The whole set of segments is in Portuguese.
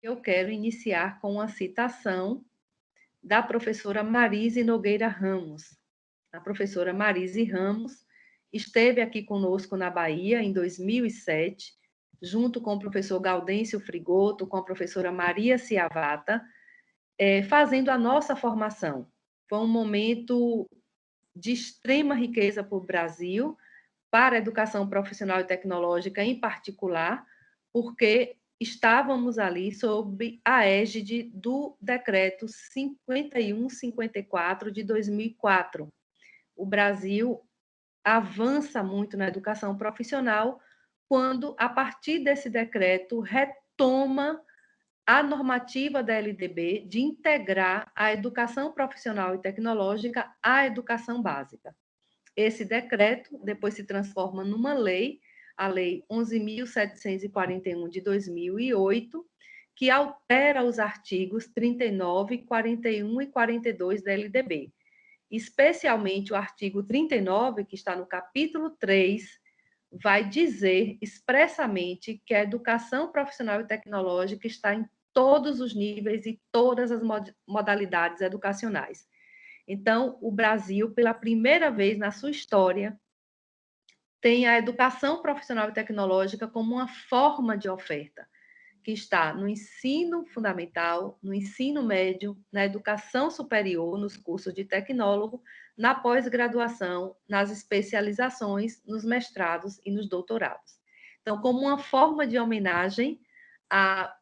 Eu quero iniciar com uma citação da professora Marise Nogueira Ramos. A professora Marise Ramos esteve aqui conosco na Bahia em 2007, junto com o professor Gaudêncio Frigoto, com a professora Maria Ciavata, fazendo a nossa formação. Foi um momento de extrema riqueza para o Brasil, para a educação profissional e tecnológica em particular, porque estávamos ali sob a égide do decreto 5154 de 2004. O Brasil avança muito na educação profissional quando, a partir desse decreto, retoma a normativa da LDB de integrar a educação profissional e tecnológica à educação básica. Esse decreto depois se transforma numa lei, a Lei 11.741 de 2008, que altera os artigos 39, 41 e 42 da LDB. Especialmente o artigo 39, que está no capítulo 3, vai dizer expressamente que a educação profissional e tecnológica está em todos os níveis e todas as modalidades educacionais. Então, o Brasil, pela primeira vez na sua história, tem a educação profissional e tecnológica como uma forma de oferta, que está no ensino fundamental, no ensino médio, na educação superior, nos cursos de tecnólogo, na pós-graduação, nas especializações, nos mestrados e nos doutorados. Então, como uma forma de homenagem a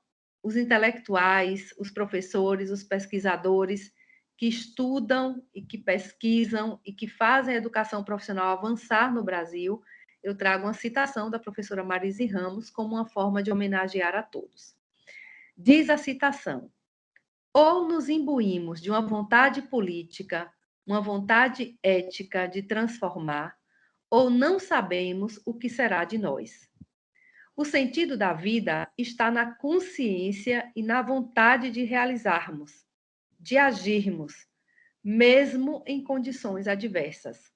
os intelectuais, os professores, os pesquisadores que estudam e que pesquisam e que fazem a educação profissional avançar no Brasil, eu trago uma citação da professora Marise Ramos como uma forma de homenagear a todos. Diz a citação: ou nos imbuímos de uma vontade política, uma vontade ética de transformar, ou não sabemos o que será de nós. O sentido da vida está na consciência e na vontade de realizarmos, de agirmos, mesmo em condições adversas.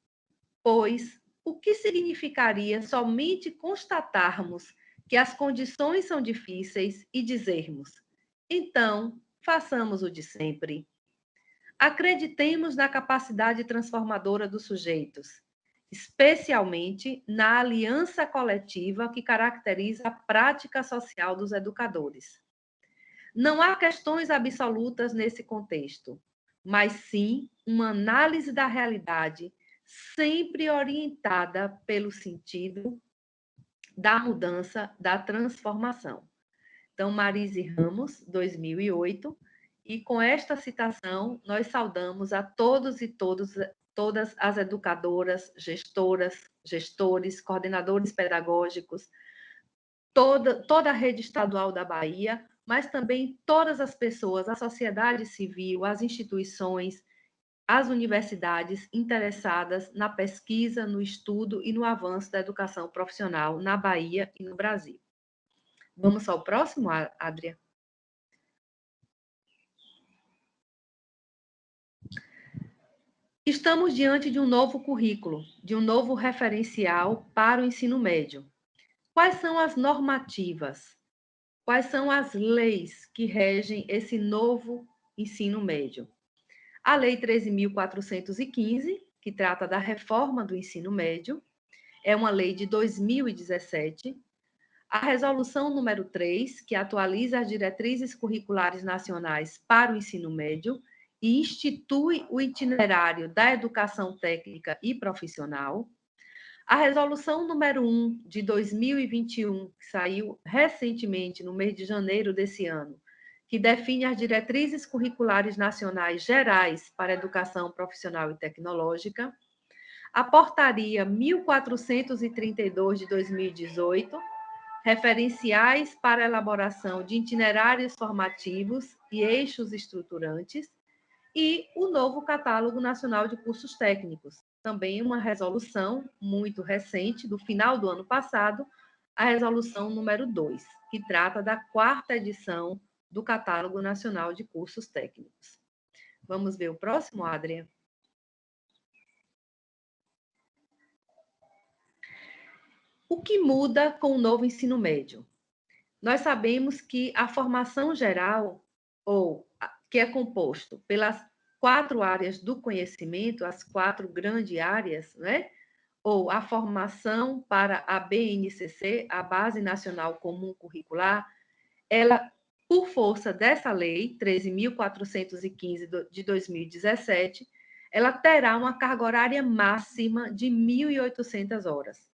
Pois o que significaria somente constatarmos que as condições são difíceis e dizermos: então, façamos o de sempre. Acreditemos na capacidade transformadora dos sujeitos, especialmente na aliança coletiva que caracteriza a prática social dos educadores. Não há questões absolutas nesse contexto, mas sim uma análise da realidade sempre orientada pelo sentido da mudança, da transformação. Então, Marise Ramos, 2008, e com esta citação, nós saudamos a todos e todas as educadoras, gestoras, gestores, coordenadores pedagógicos, toda a rede estadual da Bahia, mas também todas as pessoas, a sociedade civil, as instituições, as universidades interessadas na pesquisa, no estudo e no avanço da educação profissional na Bahia e no Brasil. Vamos ao próximo, Adria? Estamos diante de um novo currículo, de um novo referencial para o ensino médio. Quais são as normativas? Quais são as leis que regem esse novo ensino médio? A Lei 13.415, que trata da reforma do ensino médio, é uma lei de 2017. A Resolução número 3, que atualiza as diretrizes curriculares nacionais para o ensino médio e institui o itinerário da educação técnica e profissional. A Resolução número 1 de 2021, que saiu recentemente, no mês de janeiro desse ano, que define as diretrizes curriculares nacionais gerais para a educação profissional e tecnológica. A Portaria 1432 de 2018, referenciais para a elaboração de itinerários formativos e eixos estruturantes, e o novo Catálogo Nacional de Cursos Técnicos, também uma resolução muito recente, do final do ano passado, a resolução número 2, que trata da 4ª edição do Catálogo Nacional de Cursos Técnicos. Vamos ver o próximo, Adria? O que muda com o novo ensino médio? nós sabemos que a formação geral, que é composto pelas 4 áreas do conhecimento, as 4 grandes áreas, né? Ou a formação para a BNCC, a Base Nacional Comum Curricular, ela, por força dessa lei, 13.415 de 2017, ela terá uma carga horária máxima de 1.800 horas.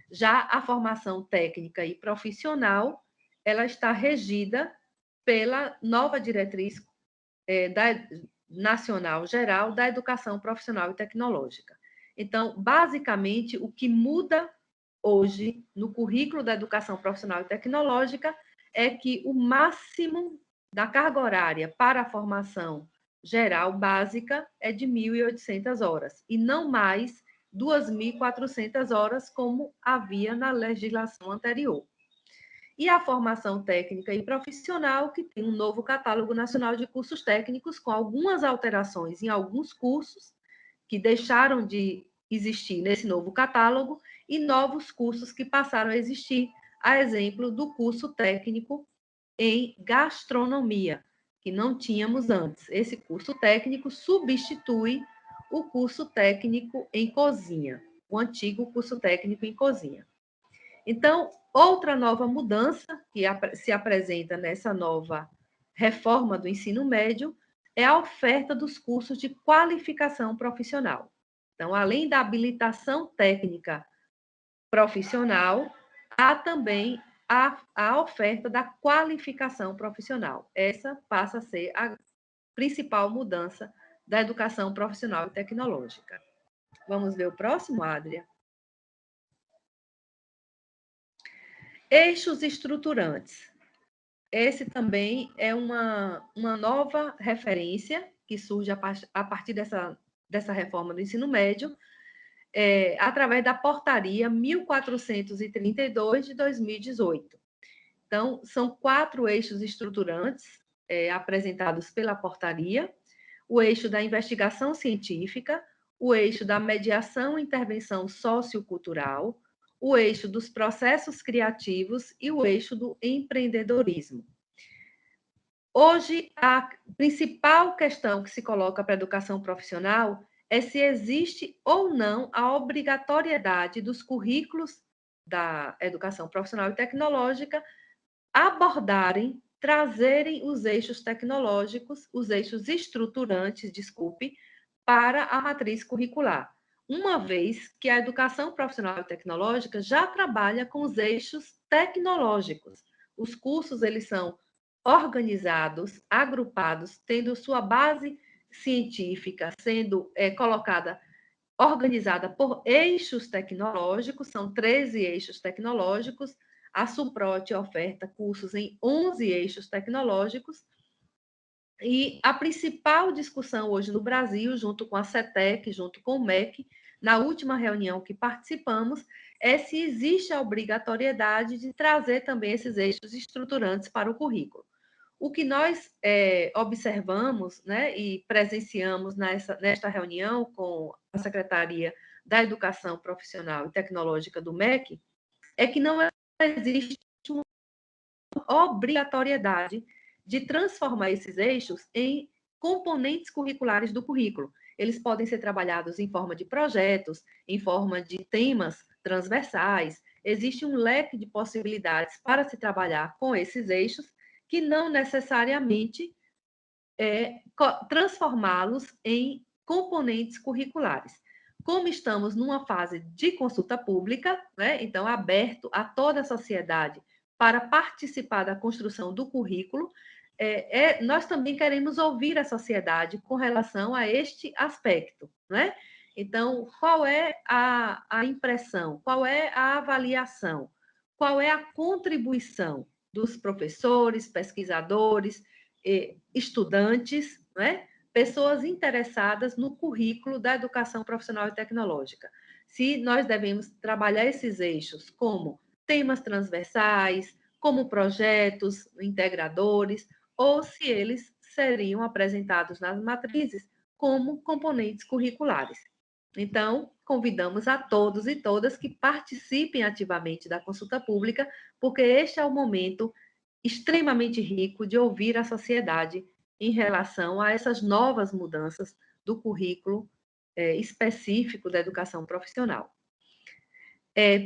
Já a formação técnica e profissional, ela está regida pela nova diretriz nacional geral da educação profissional e tecnológica. Então, basicamente, o que muda hoje no currículo da educação profissional e tecnológica é que o máximo da carga horária para a formação geral básica é de 1.800 horas, e não mais 2.400 horas, como havia na legislação anterior. E a formação técnica e profissional, que tem um novo catálogo nacional de cursos técnicos, com algumas alterações em alguns cursos, que deixaram de existir nesse novo catálogo, e novos cursos que passaram a existir, a exemplo do curso técnico em gastronomia, que não tínhamos antes. Esse curso técnico substitui o curso técnico em cozinha, o antigo curso técnico em cozinha. Então, outra nova mudança que se apresenta nessa nova reforma do ensino médio é a oferta dos cursos de qualificação profissional. Então, além da habilitação técnica profissional, há também a oferta da qualificação profissional. Essa passa a ser a principal mudança da educação profissional e tecnológica. Vamos ver o próximo, Adria? Eixos estruturantes. Esse também é uma nova referência que surge a partir dessa reforma do ensino médio, através da portaria 1432 de 2018. Então, são 4 eixos estruturantes apresentados pela portaria: o eixo da investigação científica, o eixo da mediação e intervenção sociocultural, o eixo dos processos criativos e o eixo do empreendedorismo. Hoje, a principal questão que se coloca para a educação profissional é se existe ou não a obrigatoriedade dos currículos da educação profissional e tecnológica abordarem, trazerem os eixos tecnológicos, os eixos estruturantes, desculpe, para a matriz curricular, uma vez que a educação profissional e tecnológica já trabalha com os eixos tecnológicos. Os cursos, eles são organizados, agrupados, tendo sua base científica sendo organizada por eixos tecnológicos, são 13 eixos tecnológicos. A Suprote oferta cursos em 11 eixos tecnológicos, e a principal discussão hoje no Brasil, junto com a CETEC, junto com o MEC, na última reunião que participamos, é se existe a obrigatoriedade de trazer também esses eixos estruturantes para o currículo. O que nós observamos, né, e presenciamos nesta reunião com a Secretaria da Educação Profissional e Tecnológica do MEC, é que não existe uma obrigatoriedade de transformar esses eixos em componentes curriculares do currículo. Eles podem ser trabalhados em forma de projetos, em forma de temas transversais. Existe um leque de possibilidades para se trabalhar com esses eixos, que não necessariamente transformá-los em componentes curriculares. Como estamos numa fase de consulta pública, né, então aberto a toda a sociedade para participar da construção do currículo, nós também queremos ouvir a sociedade com relação a este aspecto, né? Então, qual é a impressão? Qual é a avaliação? Qual é a contribuição dos professores, pesquisadores, estudantes, né? Pessoas interessadas no currículo da educação profissional e tecnológica? Se nós devemos trabalhar esses eixos como temas transversais, como projetos integradores, ou se eles seriam apresentados nas matrizes como componentes curriculares. Então, convidamos a todos e todas que participem ativamente da consulta pública, porque este é o momento extremamente rico de ouvir a sociedade em relação a essas novas mudanças do currículo específico da educação profissional.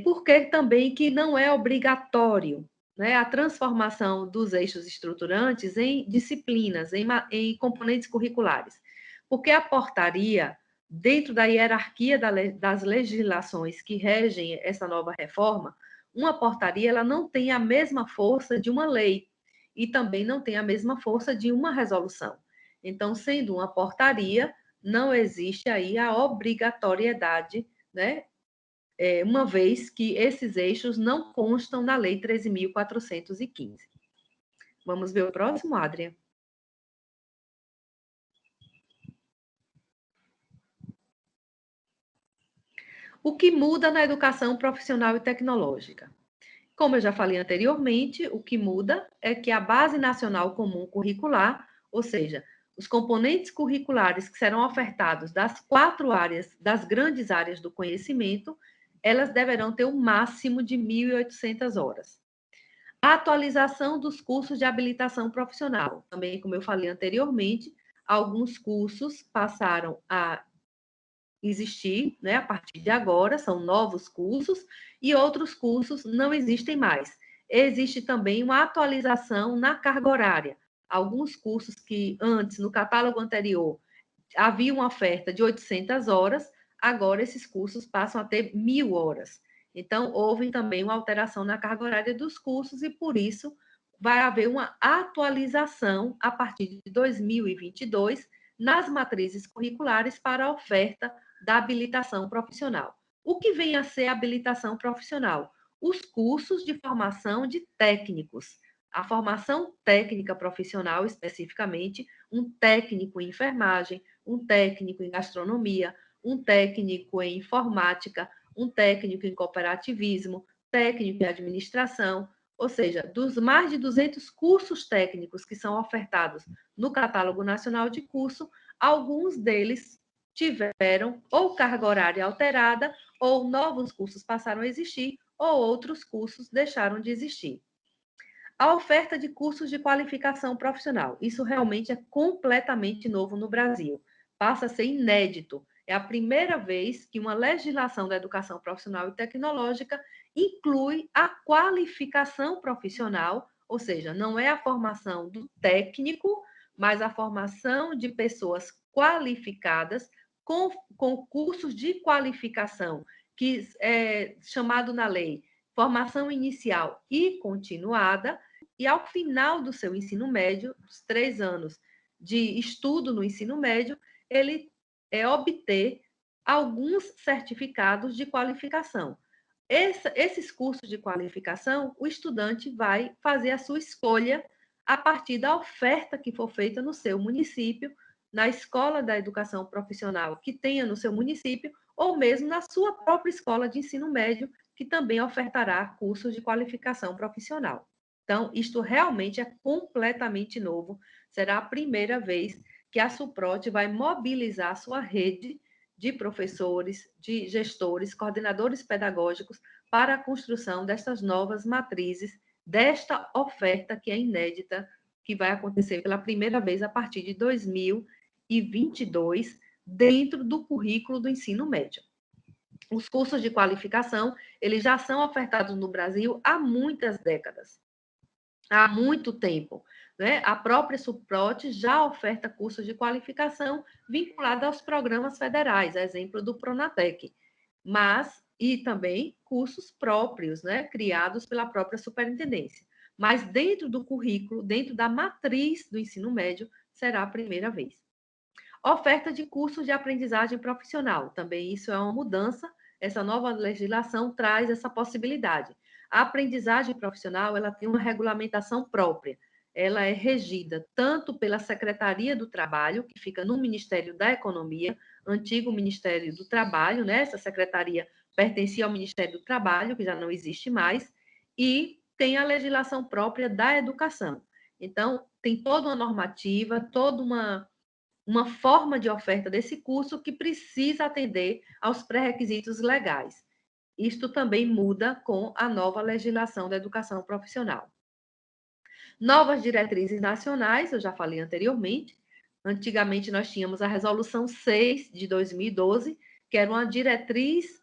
Porque também que não é obrigatório, né, a transformação dos eixos estruturantes em disciplinas, em componentes curriculares. Porque a portaria, dentro da hierarquia das legislações que regem essa nova reforma, uma portaria ela não tem a mesma força de uma lei e também não tem a mesma força de uma resolução. Então, sendo uma portaria, não existe aí a obrigatoriedade, né, uma vez que esses eixos não constam na Lei 13.415. Vamos ver o próximo, Adria. O que muda na educação profissional e tecnológica? Como eu já falei anteriormente, o que muda é que a Base Nacional Comum Curricular, ou seja, os componentes curriculares que serão ofertados das 4 áreas, das grandes áreas do conhecimento, elas deverão ter um máximo de 1.800 horas. A atualização dos cursos de habilitação profissional. Também, como eu falei anteriormente, alguns cursos passaram a existir, né, a partir de agora, são novos cursos, e outros cursos não existem mais. Existe também uma atualização na carga horária. Alguns cursos que antes, no catálogo anterior, havia uma oferta de 800 horas, agora esses cursos passam a ter 1.000 horas. Então, houve também uma alteração na carga horária dos cursos e, por isso, vai haver uma atualização a partir de 2022 nas matrizes curriculares para a oferta da habilitação profissional. O que vem a ser habilitação profissional? Os cursos de formação de técnicos. A formação técnica profissional, especificamente, um técnico em enfermagem, um técnico em gastronomia, um técnico em informática, um técnico em cooperativismo, técnico em administração, ou seja, dos mais de 200 cursos técnicos que são ofertados no Catálogo Nacional de Curso, alguns deles tiveram ou carga horária alterada, ou novos cursos passaram a existir, ou outros cursos deixaram de existir. A oferta de cursos de qualificação profissional. Isso realmente é completamente novo no Brasil. Passa a ser inédito. É a primeira vez que uma legislação da educação profissional e tecnológica inclui a qualificação profissional, ou seja, não é a formação do técnico, mas a formação de pessoas qualificadas com cursos de qualificação, que é chamado na lei formação inicial e continuada, e ao final do seu ensino médio, dos 3 anos de estudo no ensino médio, ele obter alguns certificados de qualificação. Esses cursos de qualificação, o estudante vai fazer a sua escolha a partir da oferta que for feita no seu município, na escola da educação profissional que tenha no seu município, ou mesmo na sua própria escola de ensino médio, que também ofertará cursos de qualificação profissional. Então, isto realmente é completamente novo. Será a primeira vez que a Suprote vai mobilizar a sua rede de professores, de gestores, coordenadores pedagógicos para a construção destas novas matrizes, desta oferta que é inédita, que vai acontecer pela primeira vez a partir de 2022, dentro do currículo do ensino médio. Os cursos de qualificação, eles já são ofertados no Brasil há muitas décadas, há muito tempo. Né? A própria Suprote já oferta cursos de qualificação vinculados aos programas federais, a exemplo do Pronatec, e também cursos próprios, né? Criados pela própria superintendência. Mas dentro do currículo, dentro da matriz do ensino médio, será a primeira vez. Oferta de cursos de aprendizagem profissional. Também isso é uma mudança. Essa nova legislação traz essa possibilidade. A aprendizagem profissional, ela tem uma regulamentação própria. Ela é regida tanto pela Secretaria do Trabalho, que fica no Ministério da Economia, antigo Ministério do Trabalho, né? Essa secretaria pertencia ao Ministério do Trabalho, que já não existe mais, e tem a legislação própria da educação. Então, tem toda uma normativa, toda uma uma forma de oferta desse curso que precisa atender aos pré-requisitos legais. Isto também muda com a nova legislação da educação profissional. Novas diretrizes nacionais, eu já falei anteriormente. Antigamente, nós tínhamos a Resolução 6 de 2012, que era uma diretriz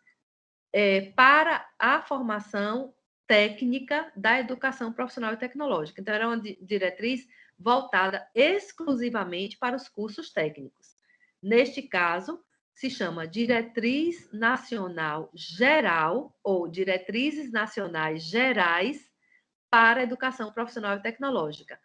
para a formação técnica da educação profissional e tecnológica. Então, era uma diretriz voltada exclusivamente para os cursos técnicos. Neste caso, se chama Diretriz Nacional Geral ou Diretrizes Nacionais Gerais para a Educação Profissional e Tecnológica,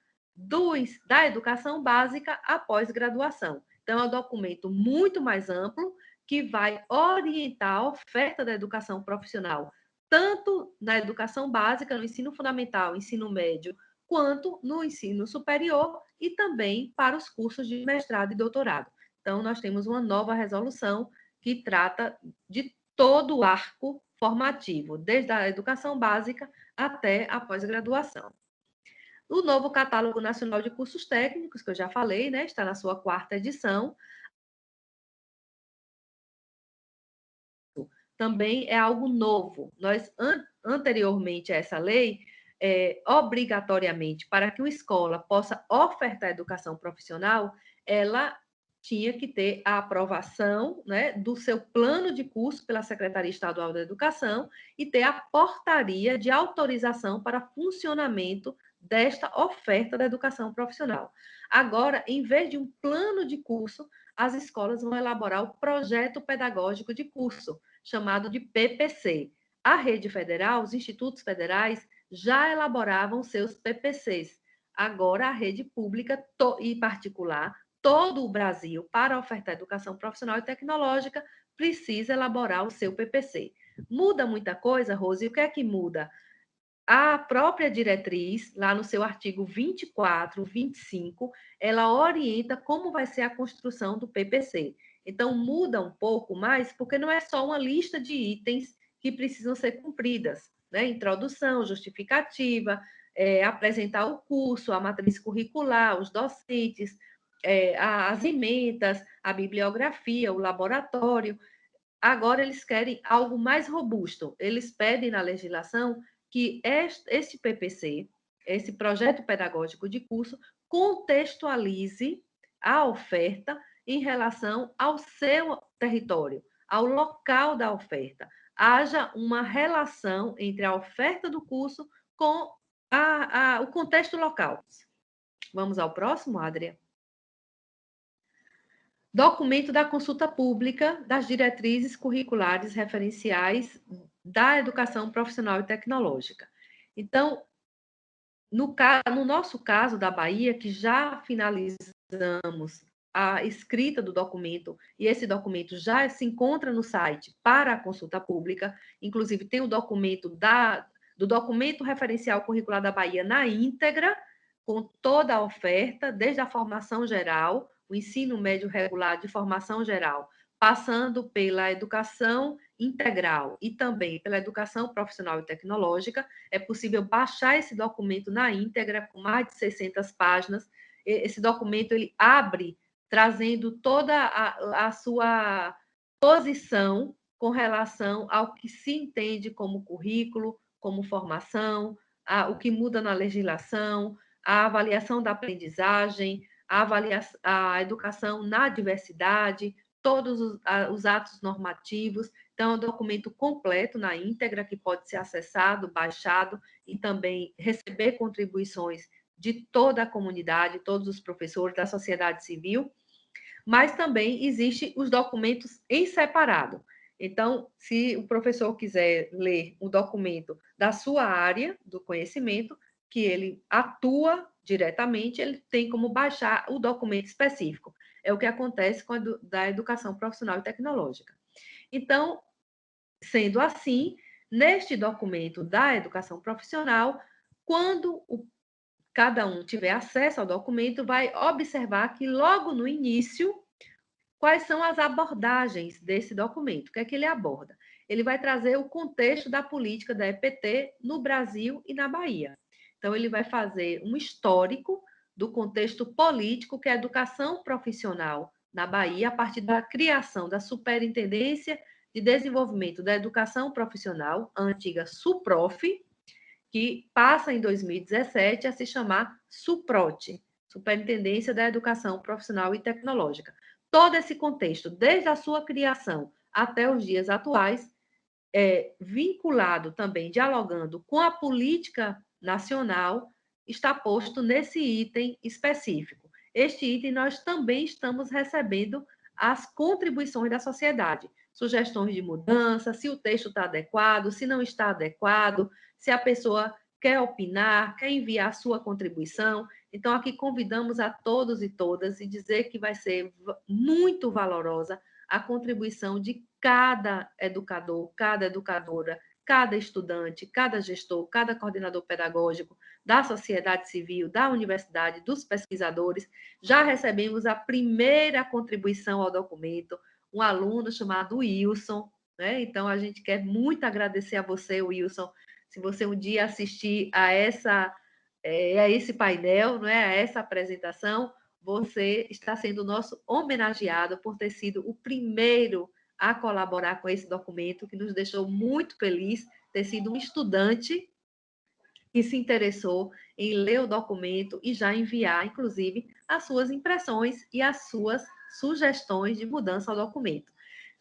da educação básica à pós-graduação. Então, é um documento muito mais amplo que vai orientar a oferta da educação profissional, tanto na educação básica, no ensino fundamental, ensino médio, quanto no ensino superior e também para os cursos de mestrado e doutorado. Então, nós temos uma nova resolução que trata de todo o arco formativo, desde a educação básica até a pós-graduação. O novo Catálogo Nacional de Cursos Técnicos, que eu já falei, né, está na sua 4ª edição. Também é algo novo. Nós, anteriormente a essa lei, obrigatoriamente, para que uma escola possa ofertar educação profissional, ela tinha que ter a aprovação, né, do seu plano de curso pela Secretaria Estadual da Educação e ter a portaria de autorização para funcionamento desta oferta da educação profissional. Agora, em vez de um plano de curso, as escolas vão elaborar o projeto pedagógico de curso, chamado de PPC. A rede federal, os institutos federais, já elaboravam seus PPCs. Agora, a rede pública e particular, todo o Brasil, para ofertar educação profissional e tecnológica, precisa elaborar o seu PPC. Muda muita coisa, Rose? O que é que muda? A própria diretriz, lá no seu artigo 24, 25, ela orienta como vai ser a construção do PPC. Então, muda um pouco mais, porque não é só uma lista de itens que precisam ser cumpridas, né? Introdução, justificativa, apresentar o curso, a matriz curricular, os docentes, as emendas, a bibliografia, o laboratório. Agora, eles querem algo mais robusto. Eles pedem na legislação que este PPC, esse projeto pedagógico de curso, contextualize a oferta em relação ao seu território, ao local da oferta. Haja uma relação entre a oferta do curso com o contexto local. Vamos ao próximo, Adria? Documento da consulta pública das diretrizes curriculares referenciais da educação profissional e tecnológica. Então, no nosso caso da Bahia, que já finalizamos a escrita do documento, e esse documento já se encontra no site para a consulta pública, inclusive tem o documento do documento referencial curricular da Bahia na íntegra, com toda a oferta, desde a formação geral, o ensino médio regular de formação geral, passando pela educação integral e também pela educação profissional e tecnológica. É possível baixar esse documento na íntegra, com mais de 600 páginas. Esse documento ele abre trazendo toda a sua posição com relação ao que se entende como currículo, como formação, o que muda na legislação, a avaliação da aprendizagem, a educação na diversidade, todos os atos normativos. Então, é um documento completo na íntegra que pode ser acessado, baixado e também receber contribuições de toda a comunidade, todos os professores da sociedade civil, mas também existem os documentos em separado. Então, se o professor quiser ler um documento da sua área do conhecimento, que ele atua diretamente, ele tem como baixar o documento específico. É o que acontece com da educação profissional e tecnológica. Então, sendo assim, neste documento da educação profissional, quando cada um tiver acesso ao documento, vai observar que logo no início, quais são as abordagens desse documento? O que é que ele aborda? Ele vai trazer o contexto da política da EPT no Brasil e na Bahia. Então, ele vai fazer um histórico do contexto político que é a educação profissional na Bahia, a partir da criação da Superintendência de Desenvolvimento da Educação Profissional, a antiga SUPROF, que passa em 2017 a se chamar SUPROT, Superintendência da Educação Profissional e Tecnológica. Todo esse contexto, desde a sua criação até os dias atuais, vinculado também, dialogando com a política nacional, está posto nesse item específico. Este item nós também estamos recebendo as contribuições da sociedade, sugestões de mudança, se o texto está adequado, se não está adequado, se a pessoa quer opinar, quer enviar a sua contribuição. Então, aqui convidamos a todos e todas e dizer que vai ser muito valorosa a contribuição de cada educador, cada educadora, cada estudante, cada gestor, cada coordenador pedagógico, da sociedade civil, da universidade, dos pesquisadores. Já recebemos a primeira contribuição ao documento, um aluno chamado Wilson, né? Então, a gente quer muito agradecer a você, Wilson, se você um dia assistir a esse painel, não é? A essa apresentação, você está sendo o nosso homenageado por ter sido o primeiro a colaborar com esse documento, que nos deixou muito feliz, ter sido um estudante que se interessou em ler o documento e já enviar, inclusive, as suas impressões e as suas sugestões de mudança ao documento.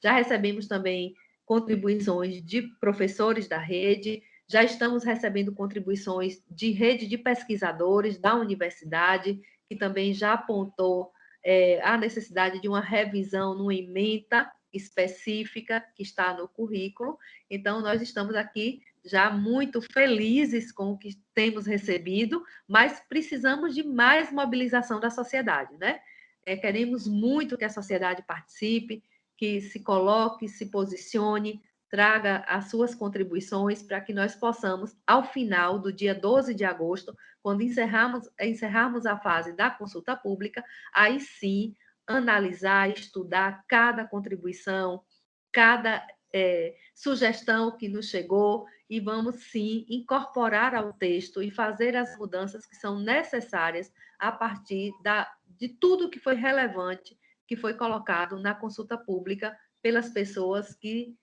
Já recebemos também contribuições de professores da rede, já estamos recebendo contribuições de rede de pesquisadores da universidade, que também já apontou a necessidade de uma revisão numa ementa específica que está no currículo. Então, nós estamos aqui já muito felizes com o que temos recebido, mas precisamos de mais mobilização da sociedade, né? Queremos muito que a sociedade participe, que se coloque, se posicione, traga as suas contribuições para que nós possamos, ao final do dia 12 de agosto, quando encerrarmos a fase da consulta pública, aí sim analisar, estudar cada contribuição, cada sugestão que nos chegou e vamos sim incorporar ao texto e fazer as mudanças que são necessárias a partir de tudo que foi relevante, que foi colocado na consulta pública pelas pessoas que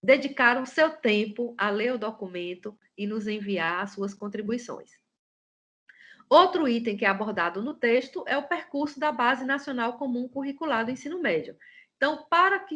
dedicaram seu tempo a ler o documento e nos enviar as suas contribuições. Outro item que é abordado no texto é o percurso da Base Nacional Comum Curricular do Ensino Médio. Então, para que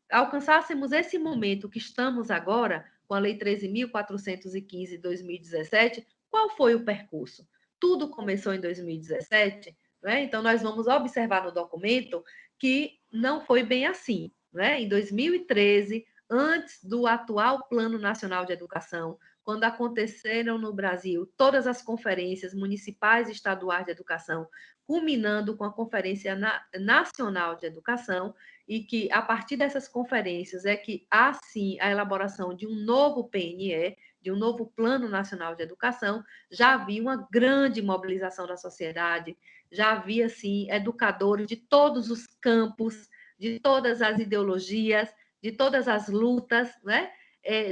alcançássemos esse momento que estamos agora, com a Lei 13.415 de 2017, qual foi o percurso? Tudo começou em 2017, né? Então, nós vamos observar no documento que não foi bem assim. Né? Em 2013, antes do atual Plano Nacional de Educação, quando aconteceram no Brasil todas as conferências municipais e estaduais de educação, culminando com a Conferência Nacional de Educação, e que, a partir dessas conferências, é que há, sim, a elaboração de um novo PNE, de um novo Plano Nacional de Educação, já havia uma grande mobilização da sociedade, já havia, sim, educadores de todos os campos, de todas as ideologias, de todas as lutas, né?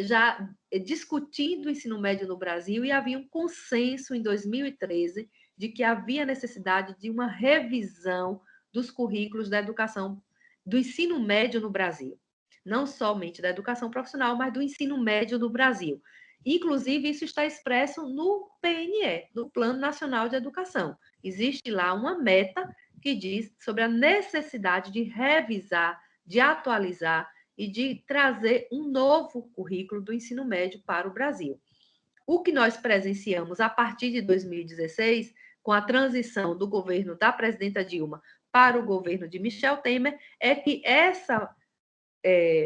Já discutindo o ensino médio no Brasil, e havia um consenso em 2013 de que havia necessidade de uma revisão dos currículos da educação, do ensino médio no Brasil. Não somente da educação profissional, mas do ensino médio no Brasil. Inclusive, isso está expresso no PNE, no Plano Nacional de Educação. Existe lá uma meta que diz sobre a necessidade de revisar, de atualizar e de trazer um novo currículo do ensino médio para o Brasil. O que nós presenciamos a partir de 2016, com a transição do governo da presidenta Dilma para o governo de Michel Temer, é que essa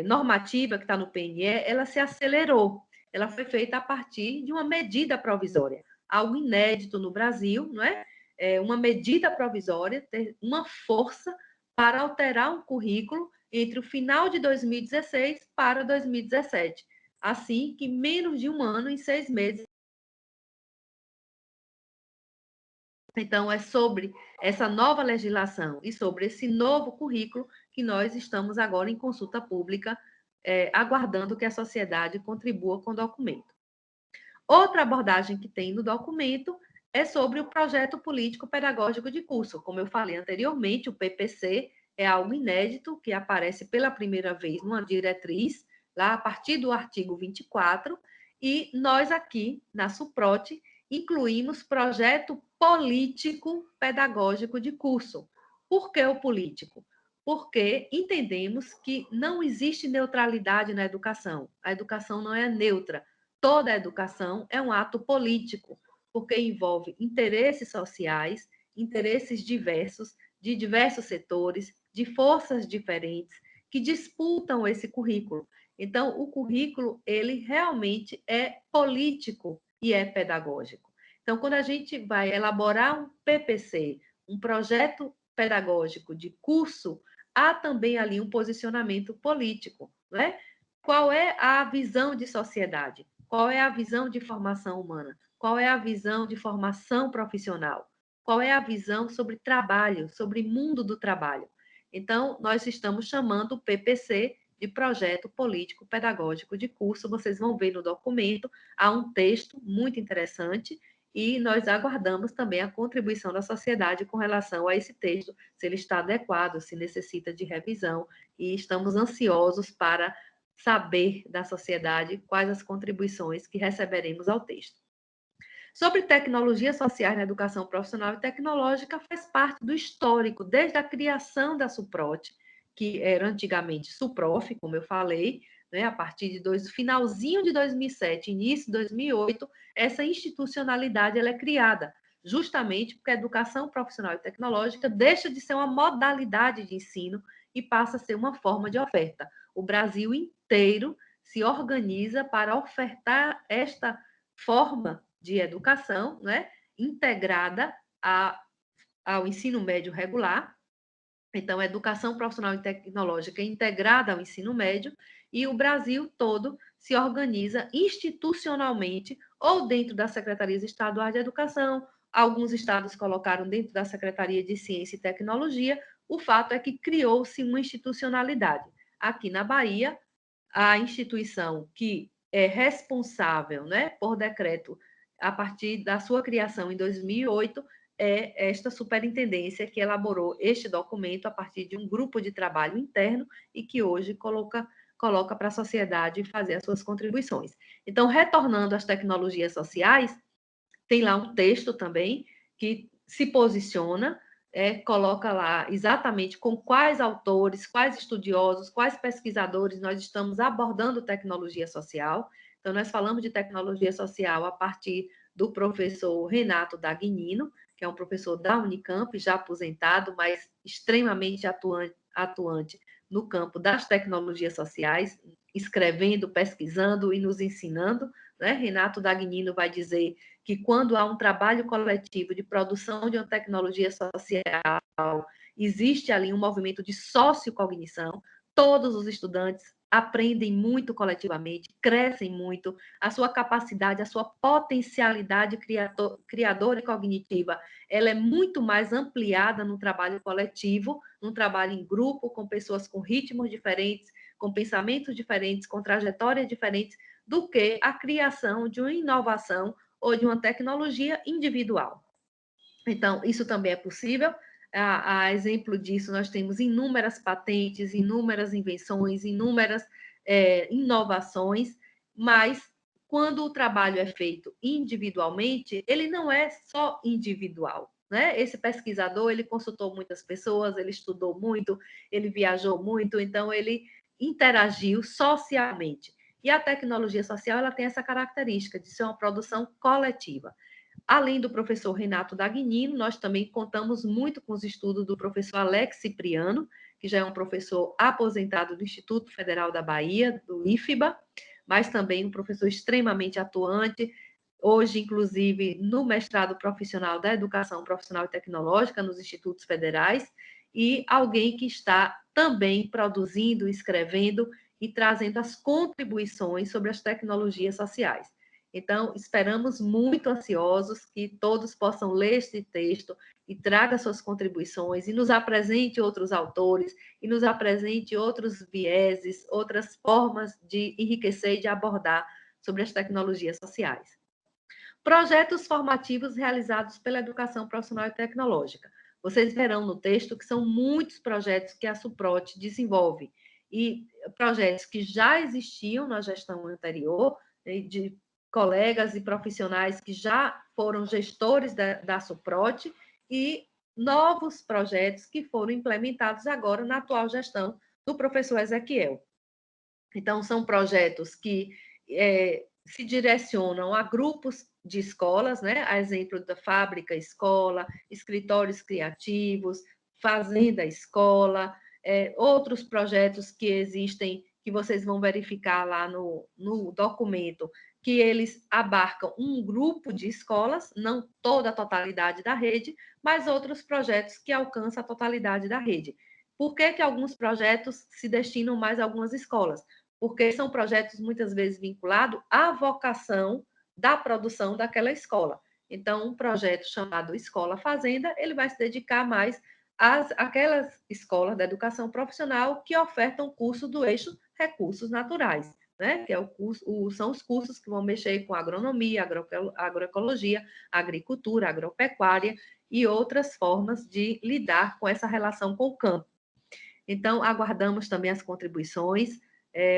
normativa que está no PNE, ela se acelerou. Ela foi feita a partir de uma medida provisória, algo inédito no Brasil, não é? Uma medida provisória ter uma força para alterar um currículo entre o final de 2016 para 2017. Assim que menos de um ano, em 6 meses. Então, é sobre essa nova legislação e sobre esse novo currículo que nós estamos agora em consulta pública, aguardando que a sociedade contribua com o documento. Outra abordagem que tem no documento é sobre o projeto político pedagógico de curso. Como eu falei anteriormente, o PPC é algo inédito que aparece pela primeira vez numa diretriz, lá a partir do artigo 24, e nós aqui, na SUPROT, incluímos projeto político pedagógico de curso. Por que o político? Porque entendemos que não existe neutralidade na educação. A educação não é neutra. Toda a educação é um ato político, porque envolve interesses sociais, interesses diversos, de diversos setores, de forças diferentes, que disputam esse currículo. Então, o currículo, ele realmente é político e é pedagógico. Então, quando a gente vai elaborar um PPC, um projeto pedagógico de curso, há também ali um posicionamento político, né? Qual é a visão de sociedade? Qual é a visão de formação humana? Qual é a visão de formação profissional? Qual é a visão sobre trabalho, sobre mundo do trabalho? Então, nós estamos chamando o PPC de Projeto Político Pedagógico de Curso. Vocês vão ver no documento, há um texto muito interessante e nós aguardamos também a contribuição da sociedade com relação a esse texto, se ele está adequado, se necessita de revisão, e estamos ansiosos para saber da sociedade quais as contribuições que receberemos ao texto. Sobre tecnologias sociais na educação profissional e tecnológica, faz parte do histórico, desde a criação da SUPROT, que era antigamente SUPROF, como eu falei, né, a partir de finalzinho de 2007, início de 2008, essa institucionalidade ela é criada, justamente porque a educação profissional e tecnológica deixa de ser uma modalidade de ensino e passa a ser uma forma de oferta. O Brasil inteiro se organiza para ofertar esta forma de educação, né, integrada ao ensino médio regular. Então, a educação profissional e tecnológica é integrada ao ensino médio, e o Brasil todo se organiza institucionalmente, ou dentro das secretarias estaduais de educação, alguns estados colocaram dentro da Secretaria de Ciência e Tecnologia. O fato é que criou-se uma institucionalidade. Aqui na Bahia, a instituição que é responsável, né, por decreto, a partir da sua criação em 2008, é esta superintendência que elaborou este documento a partir de um grupo de trabalho interno e que hoje coloca para a sociedade fazer as suas contribuições. Então, retornando às tecnologias sociais, tem lá um texto também que se posiciona, coloca lá exatamente com quais autores, quais estudiosos, quais pesquisadores nós estamos abordando tecnologia social. Então, nós falamos de tecnologia social a partir do professor Renato Dagnino, que é um professor da Unicamp, já aposentado, mas extremamente atuante no campo das tecnologias sociais, escrevendo, pesquisando e nos ensinando, né? Renato Dagnino vai dizer que quando há um trabalho coletivo de produção de uma tecnologia social, existe ali um movimento de sociocognição, todos os estudantes aprendem muito coletivamente, crescem muito, a sua capacidade, a sua potencialidade criadora e cognitiva, ela é muito mais ampliada no trabalho coletivo, no trabalho em grupo, com pessoas com ritmos diferentes, com pensamentos diferentes, com trajetórias diferentes, do que a criação de uma inovação ou de uma tecnologia individual. Então, isso também é possível. A exemplo disso, nós temos inúmeras patentes, inúmeras invenções, inúmeras inovações, mas quando o trabalho é feito individualmente, ele não é só individual. Né? Esse pesquisador, ele consultou muitas pessoas, ele estudou muito, ele viajou muito, então ele interagiu socialmente. E a tecnologia social ela tem essa característica de ser uma produção coletiva. Além do professor Renato Dagnino, nós também contamos muito com os estudos do professor Alex Cipriano, que já é um professor aposentado do Instituto Federal da Bahia, do IFBA, mas também um professor extremamente atuante, hoje, inclusive, no mestrado profissional da Educação Profissional e Tecnológica nos institutos federais, e alguém que está também produzindo, escrevendo e trazendo as contribuições sobre as tecnologias sociais. Então, esperamos muito ansiosos que todos possam ler este texto e traga suas contribuições e nos apresente outros autores e nos apresente outros vieses, outras formas de enriquecer e de abordar sobre as tecnologias sociais. Projetos formativos realizados pela educação profissional e tecnológica. Vocês verão no texto que são muitos projetos que a Suprote desenvolve, e projetos que já existiam na gestão anterior, de colegas e profissionais que já foram gestores da Suprote, e novos projetos que foram implementados agora na atual gestão do professor Ezequiel. Então, são projetos que se direcionam a grupos de escolas, né? A exemplo da fábrica escola, escritórios criativos, fazenda escola, outros projetos que existem, que vocês vão verificar lá no documento, que eles abarcam um grupo de escolas, não toda a totalidade da rede, mas outros projetos que alcançam a totalidade da rede. Por que alguns projetos se destinam mais a algumas escolas? Porque são projetos muitas vezes vinculados à vocação da produção daquela escola. Então, um projeto chamado Escola Fazenda, ele vai se dedicar mais àquelas escolas da educação profissional que ofertam curso do eixo recursos naturais, né? Que é são os cursos que vão mexer com agronomia, agroecologia, agricultura, agropecuária e outras formas de lidar com essa relação com o campo. Então, aguardamos também as contribuições,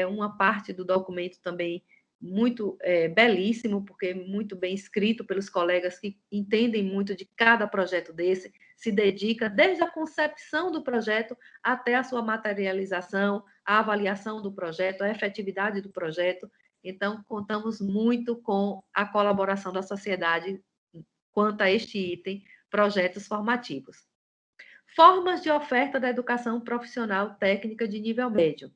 uma parte do documento também muito belíssimo, porque muito bem escrito pelos colegas que entendem muito de cada projeto desse, se dedica desde a concepção do projeto até a sua materialização, a avaliação do projeto, a efetividade do projeto. Então, contamos muito com a colaboração da sociedade quanto a este item, projetos formativos. Formas de oferta da educação profissional técnica de nível médio.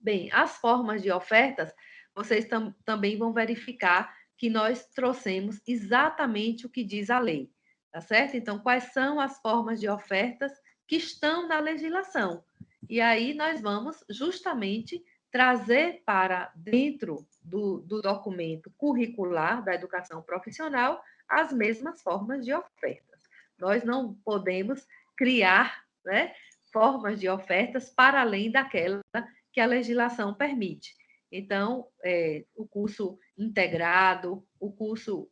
Bem, as formas de ofertas, vocês também vão verificar que nós trouxemos exatamente o que diz a lei, tá certo? Então, quais são as formas de ofertas que estão na legislação? E aí nós vamos justamente trazer para dentro do documento curricular da educação profissional as mesmas formas de ofertas. Nós não podemos criar, né, formas de ofertas para além daquela que a legislação permite. Então, o curso integrado, o curso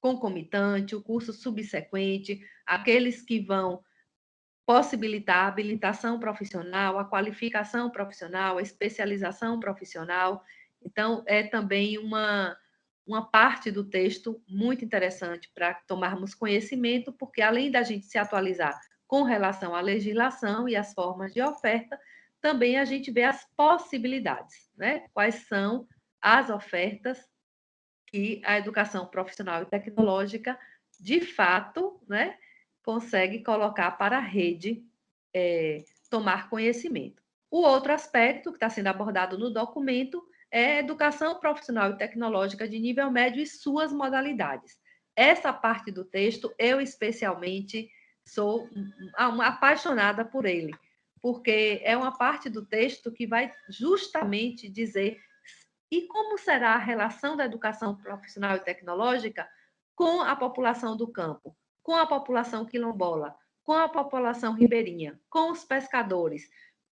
concomitante, o curso subsequente, aqueles que vão possibilitar a habilitação profissional, a qualificação profissional, a especialização profissional. Então, é também uma parte do texto muito interessante para tomarmos conhecimento, porque além da gente se atualizar com relação à legislação e às formas de oferta, também a gente vê as possibilidades, né? Quais são as ofertas que a educação profissional e tecnológica, de fato, né, consegue colocar para a rede tomar conhecimento. O outro aspecto que está sendo abordado no documento é a educação profissional e tecnológica de nível médio e suas modalidades. Essa parte do texto, eu especialmente sou uma apaixonada por ele, porque é uma parte do texto que vai justamente dizer e como será a relação da educação profissional e tecnológica com a população do campo, com a população quilombola, com a população ribeirinha, com os pescadores,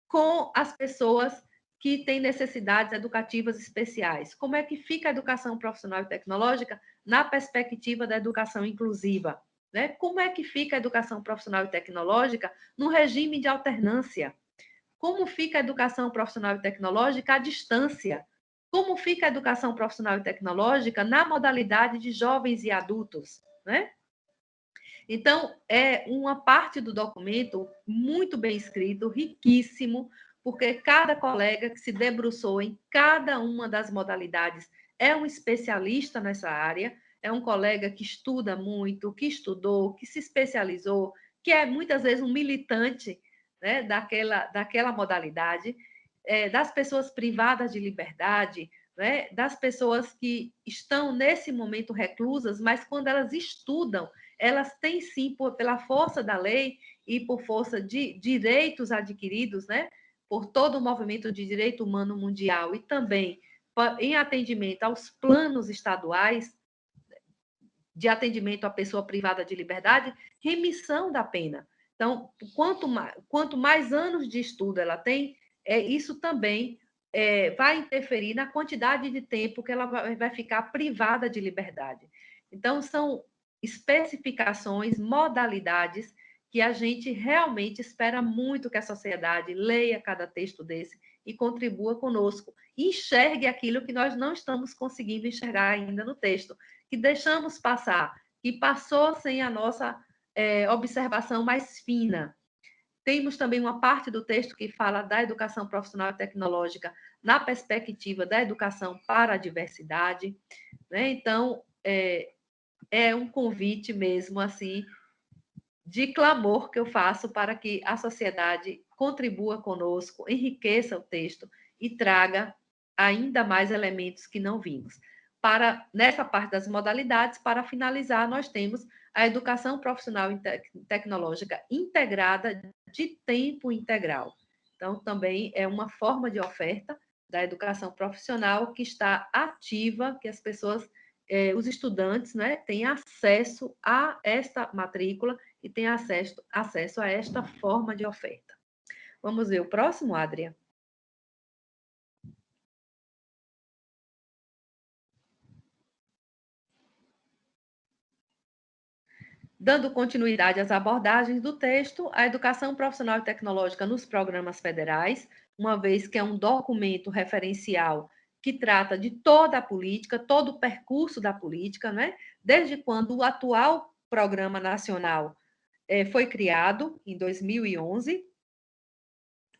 com as pessoas que têm necessidades educativas especiais. Como é que fica a educação profissional e tecnológica na perspectiva da educação inclusiva? Né? Como é que fica a educação profissional e tecnológica no regime de alternância? Como fica a educação profissional e tecnológica à distância? Como fica a educação profissional e tecnológica na modalidade de jovens e adultos? Né? Então, é uma parte do documento muito bem escrito, riquíssimo, porque cada colega que se debruçou em cada uma das modalidades é um especialista nessa área, é um colega que estuda muito, que estudou, que se especializou, que é muitas vezes um militante, né, daquela modalidade, das pessoas privadas de liberdade, né, das pessoas que estão nesse momento reclusas, mas quando elas estudam, elas têm sim, pela força da lei e por força de direitos adquiridos, né, por todo o movimento de direito humano mundial e também em atendimento aos planos estaduais de atendimento à pessoa privada de liberdade, remissão da pena. Então, quanto mais anos de estudo ela tem, isso também vai interferir na quantidade de tempo que ela vai ficar privada de liberdade. Então, são especificações, modalidades que a gente realmente espera muito que a sociedade leia cada texto desse e contribua conosco, e enxergue aquilo que nós não estamos conseguindo enxergar ainda no texto, que deixamos passar, que passou sem a nossa observação mais fina. Temos também uma parte do texto que fala da educação profissional e tecnológica na perspectiva da educação para a diversidade, né? Então, é um convite mesmo, assim, de clamor que eu faço para que a sociedade contribua conosco, enriqueça o texto e traga ainda mais elementos que não vimos. Nessa parte das modalidades, para finalizar, nós temos a educação profissional e tecnológica integrada de tempo integral. Então, também é uma forma de oferta da educação profissional que está ativa, que as pessoas, os estudantes, né, têm acesso a esta matrícula e têm acesso a esta forma de oferta. Vamos ver o próximo, Adria? Dando continuidade às abordagens do texto, a educação profissional e tecnológica nos programas federais, uma vez que é um documento referencial que trata de toda a política, todo o percurso da política, né? Desde quando o atual programa nacional foi criado, em 2011,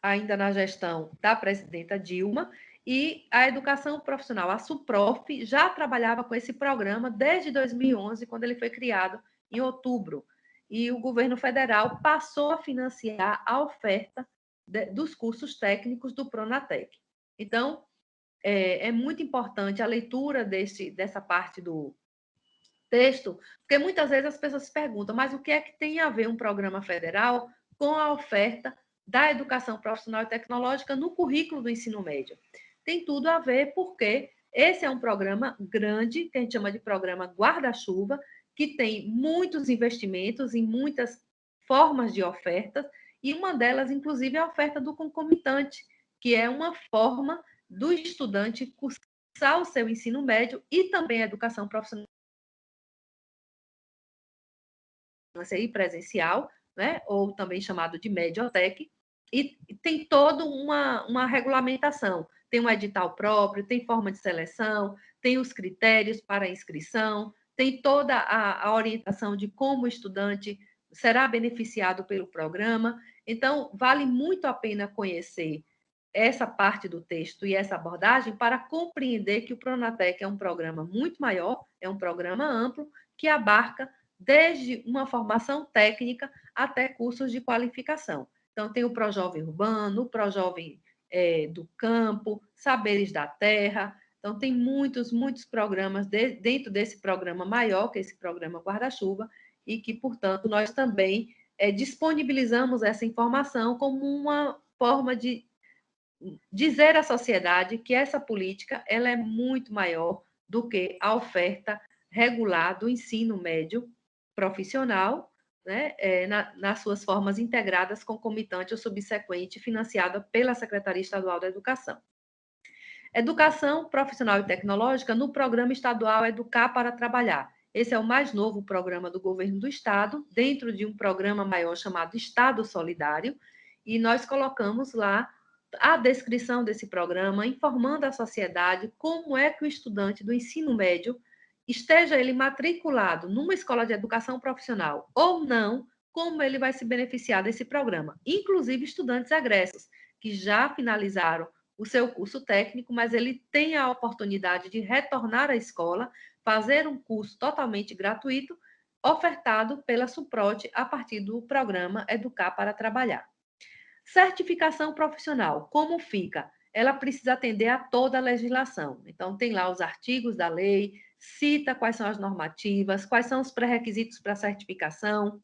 ainda na gestão da presidenta Dilma, e a educação profissional, a SUPROF, já trabalhava com esse programa desde 2011, quando ele foi criado em outubro. E o governo federal passou a financiar a oferta dos cursos técnicos do Pronatec. Então, é muito importante a leitura dessa parte do texto, porque muitas vezes as pessoas se perguntam, mas o que é que tem a ver um programa federal com a oferta da educação profissional e tecnológica no currículo do ensino médio? Tem tudo a ver, porque esse é um programa grande, que a gente chama de programa guarda-chuva, que tem muitos investimentos em muitas formas de ofertas, e uma delas, inclusive, é a oferta do concomitante, que é uma forma do estudante cursar o seu ensino médio e também a educação profissional e presencial, né, ou também chamado de Mediotec, e tem toda uma regulamentação. Tem um edital próprio, tem forma de seleção, tem os critérios para a inscrição, tem toda a orientação de como o estudante será beneficiado pelo programa. Então, vale muito a pena conhecer essa parte do texto e essa abordagem para compreender que o Pronatec é um programa muito maior, é um programa amplo, que abarca desde uma formação técnica até cursos de qualificação. Então, tem o Projovem Urbano, o Projovem do Campo, Saberes da Terra. Então, tem muitos programas dentro desse programa maior, que é esse programa Guarda-Chuva, e que, portanto, nós também disponibilizamos essa informação como uma forma de dizer à sociedade que essa política ela é muito maior do que a oferta regular do ensino médio profissional, né, nas suas formas integradas, concomitante ou subsequente, financiada pela Secretaria Estadual da Educação. Educação profissional e tecnológica no Programa Estadual Educar para Trabalhar. Esse é o mais novo programa do governo do Estado, dentro de um programa maior chamado Estado Solidário, e nós colocamos lá a descrição desse programa, informando a sociedade como é que o estudante do ensino médio, esteja ele matriculado numa escola de educação profissional ou não, como ele vai se beneficiar desse programa. Inclusive estudantes egressos, que já finalizaram o seu curso técnico, mas ele tem a oportunidade de retornar à escola, fazer um curso totalmente gratuito, ofertado pela SUPROT a partir do programa Educar para Trabalhar. Certificação profissional, como fica? Ela precisa atender a toda a legislação. Então, tem lá os artigos da lei, cita quais são as normativas, quais são os pré-requisitos para a certificação.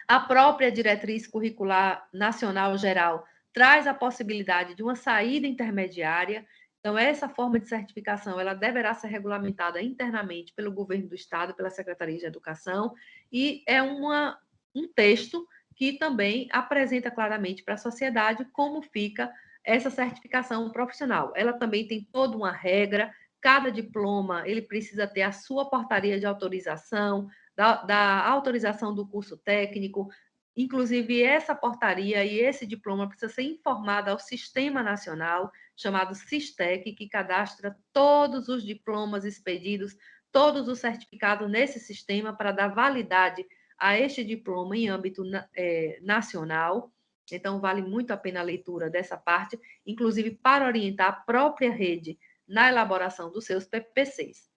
A própria diretriz curricular nacional geral traz a possibilidade de uma saída intermediária. Então, essa forma de certificação ela deverá ser regulamentada internamente pelo governo do Estado, pela Secretaria de Educação, e é um texto que também apresenta claramente para a sociedade como fica essa certificação profissional. Ela também tem toda uma regra, cada diploma ele precisa ter a sua portaria de autorização, da autorização do curso técnico, inclusive essa portaria e esse diploma precisa ser informado ao Sistema Nacional, chamado SISTEC, que cadastra todos os diplomas expedidos, todos os certificados nesse sistema para dar validade a este diploma em âmbito nacional. Então, vale muito a pena a leitura dessa parte, inclusive para orientar a própria rede na elaboração dos seus PPCs.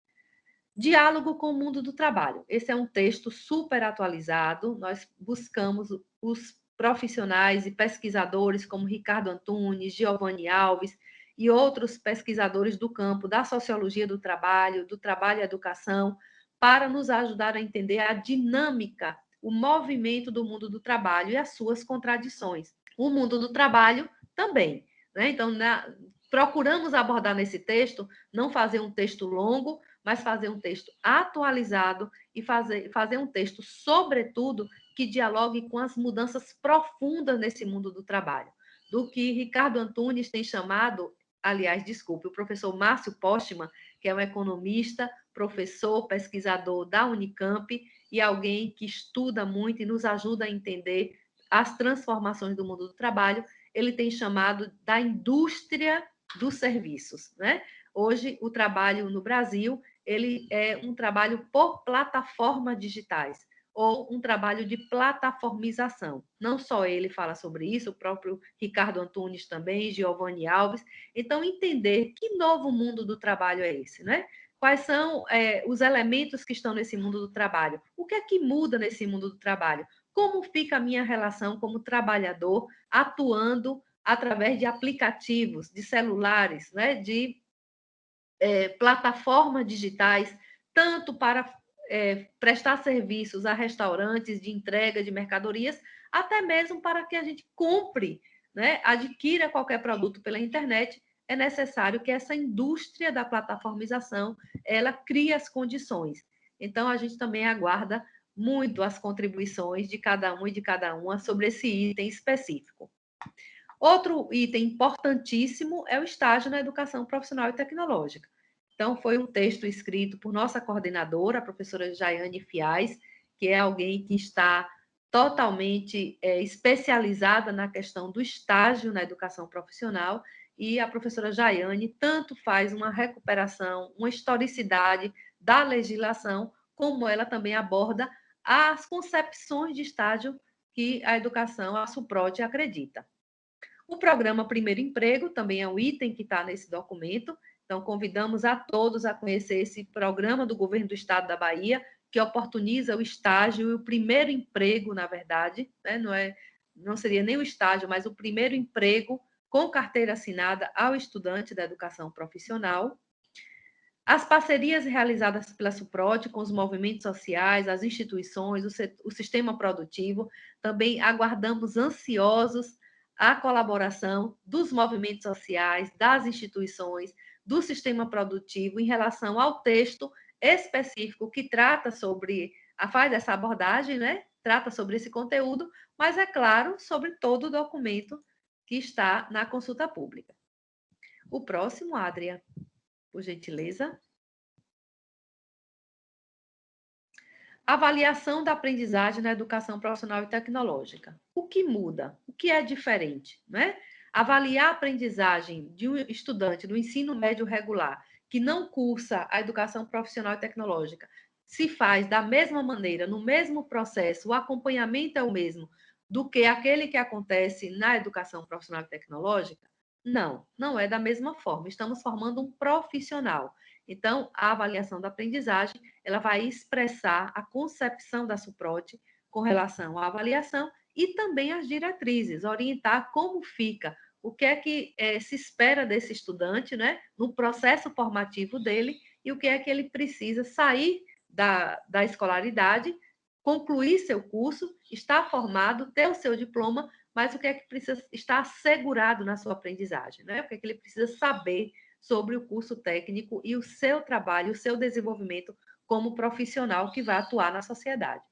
Diálogo com o mundo do trabalho. Esse é um texto super atualizado. Nós buscamos os profissionais e pesquisadores como Ricardo Antunes, Giovanni Alves e outros pesquisadores do campo da sociologia do trabalho e educação, para nos ajudar a entender a dinâmica, o movimento do mundo do trabalho e as suas contradições. O mundo do trabalho também, né? Então, procuramos abordar nesse texto, não fazer um texto longo, mas fazer um texto atualizado e fazer um texto, sobretudo, que dialogue com as mudanças profundas nesse mundo do trabalho. Do que Ricardo Antunes tem chamado, aliás, desculpe, o professor Márcio Postman, que é um economista, professor, pesquisador da Unicamp e alguém que estuda muito e nos ajuda a entender as transformações do mundo do trabalho, ele tem chamado da indústria dos serviços, né? Hoje, o trabalho no Brasil, ele é um trabalho por plataformas digitais, ou um trabalho de plataformização. Não só ele fala sobre isso, o próprio Ricardo Antunes também, Giovanni Alves. Então, entender que novo mundo do trabalho é esse, né? Quais são os elementos que estão nesse mundo do trabalho? O que é que muda nesse mundo do trabalho? Como fica a minha relação como trabalhador atuando através de aplicativos, de celulares, né? De plataformas digitais, tanto para prestar serviços a restaurantes de entrega de mercadorias, até mesmo para que a gente compre, né, adquira qualquer produto pela internet. É necessário que essa indústria da plataformização ela crie as condições. Então, a gente também aguarda muito as contribuições de cada um e de cada uma sobre esse item específico. Outro item importantíssimo é o estágio na educação profissional e tecnológica. Então, foi um texto escrito por nossa coordenadora, a professora Jaiane Fiais, que é alguém que está totalmente especializada na questão do estágio na educação profissional, e a professora Jaiane tanto faz uma recuperação, uma historicidade da legislação, como ela também aborda as concepções de estágio que a educação, a SUPROT, acredita. O programa Primeiro Emprego também é um item que está nesse documento, então convidamos a todos a conhecer esse programa do governo do estado da Bahia, que oportuniza o estágio e o primeiro emprego, na verdade, né? Não seria nem o estágio, mas o primeiro emprego com carteira assinada ao estudante da educação profissional. As parcerias realizadas pela SUPROT com os movimentos sociais, as instituições, o sistema produtivo, também aguardamos ansiosos a colaboração dos movimentos sociais, das instituições, do sistema produtivo em relação ao texto específico que trata sobre, faz essa abordagem, né? Trata sobre esse conteúdo, mas é claro, sobre todo o documento que está na consulta pública. O próximo, Adria, por gentileza. Avaliação da aprendizagem na educação profissional e tecnológica. O que muda? O que é diferente? Né? Avaliar a aprendizagem de um estudante do ensino médio regular que não cursa a educação profissional e tecnológica se faz da mesma maneira, no mesmo processo, o acompanhamento é o mesmo do que aquele que acontece na educação profissional e tecnológica? Não, não é da mesma forma. Estamos formando um profissional. Então, a avaliação da aprendizagem ela vai expressar a concepção da SUPROT com relação à avaliação e também as diretrizes, orientar como fica, o que é que se espera desse estudante, né, no processo formativo dele e o que é que ele precisa sair da escolaridade, concluir seu curso, estar formado, ter o seu diploma, mas o que é que precisa estar assegurado na sua aprendizagem, né? O que é que ele precisa saber sobre o curso técnico e o seu trabalho, o seu desenvolvimento como profissional que vai atuar na sociedade.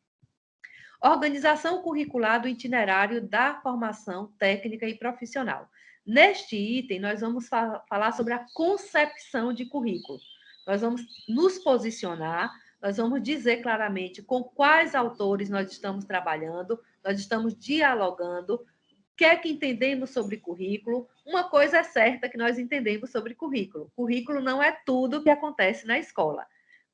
Organização curricular do itinerário da formação técnica e profissional. Neste item, nós vamos falar sobre a concepção de currículo. Nós vamos nos posicionar, nós vamos dizer claramente com quais autores nós estamos trabalhando, nós estamos dialogando, o que é que entendemos sobre currículo. Uma coisa é certa que nós entendemos sobre currículo. Currículo não é tudo que acontece na escola.